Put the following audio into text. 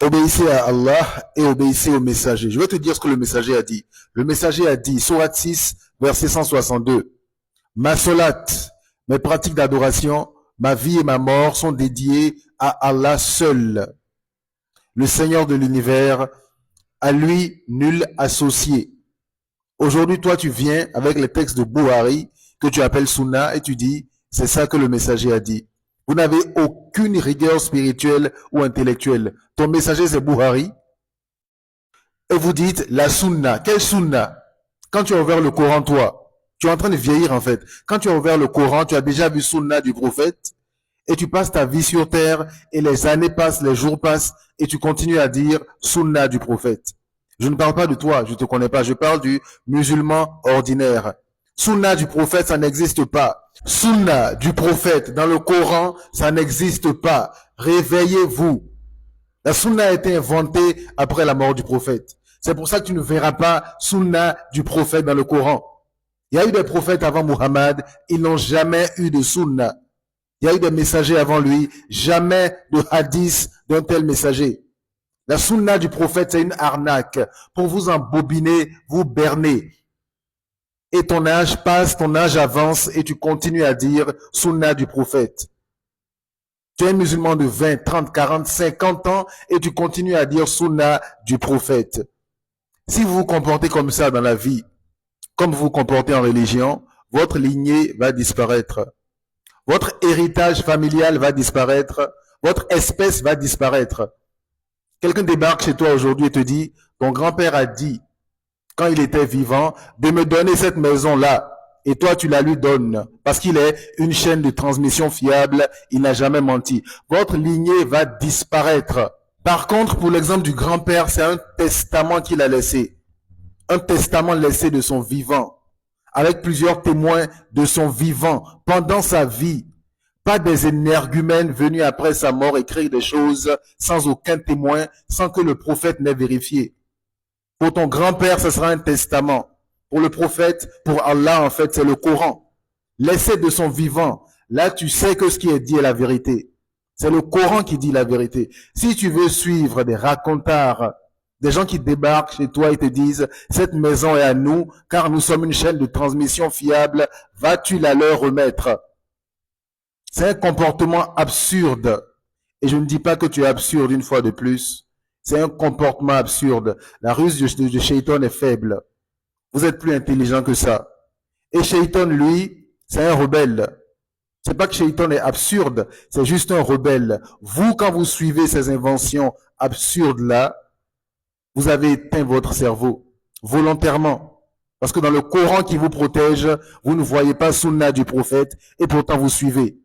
Obéissez à Allah et obéissez au messager. Je vais te dire ce que le messager a dit. Le messager a dit, Sourate 6, verset 162, ma solat, mes pratiques d'adoration, ma vie et ma mort sont dédiées à Allah seul, le Seigneur de l'univers, à lui nul associé. Aujourd'hui, toi, tu viens avec les textes de Buhari que tu appelles Sunna et tu dis, c'est ça que le messager a dit. Vous n'avez aucune rigueur spirituelle ou intellectuelle. Ton messager, c'est Buhari. Et vous dites, la Sunna. Quelle Sunna? Quand tu as ouvert le Coran, toi, tu es en train de vieillir en fait. Quand tu as ouvert le Coran, tu as déjà vu Sunna du prophète et tu passes ta vie sur terre et les années passent, les jours passent et tu continues à dire Sunna du prophète. Je ne parle pas de toi, je ne te connais pas, je parle du musulman ordinaire. Sunna du prophète, ça n'existe pas. Sunna du prophète dans le Coran, ça n'existe pas. Réveillez-vous. La sunna a été inventée après la mort du prophète. C'est pour ça que tu ne verras pas sunna du prophète dans le Coran. Il y a eu des prophètes avant Muhammad, ils n'ont jamais eu de sunna. Il y a eu des messagers avant lui, jamais de hadith d'un tel messager. La sunna du prophète, c'est une arnaque pour vous embobiner, vous berner. Et ton âge passe, ton âge avance et tu continues à dire sunna du prophète. Tu es un musulman de 20, 30, 40, 50 ans et tu continues à dire sunna du prophète. Si vous vous comportez comme ça dans la vie, comme vous vous comportez en religion, votre lignée va disparaître. Votre héritage familial va disparaître. Votre espèce va disparaître. Quelqu'un débarque chez toi aujourd'hui et te dit, ton grand-père a dit, quand il était vivant, de me donner cette maison-là. Et toi, tu la lui donnes. Parce qu'il est une chaîne de transmission fiable. Il n'a jamais menti. Votre lignée va disparaître. Par contre, pour l'exemple du grand-père, c'est un testament qu'il a laissé. Un testament laissé de son vivant. Avec plusieurs témoins de son vivant. Pendant sa vie. Pas des énergumènes venus après sa mort écrire des choses sans aucun témoin, sans que le prophète n'ait vérifié. Pour ton grand-père, ce sera un testament. Pour le prophète, pour Allah, en fait, c'est le Coran. Laissé de son vivant. Là, tu sais que ce qui est dit est la vérité. C'est le Coran qui dit la vérité. Si tu veux suivre des racontards, des gens qui débarquent chez toi et te disent, cette maison est à nous, car nous sommes une chaîne de transmission fiable, vas-tu la leur remettre? C'est un comportement absurde. Et je ne dis pas que tu es absurde une fois de plus. C'est un comportement absurde. La ruse de Shaitan est faible. Vous êtes plus intelligent que ça. Et Shaitan, lui, c'est un rebelle. C'est pas que Shaitan est absurde, c'est juste un rebelle. Vous, quand vous suivez ces inventions absurdes-là, vous avez éteint votre cerveau, volontairement. Parce que dans le Coran qui vous protège, vous ne voyez pas sunna du prophète, et pourtant vous suivez.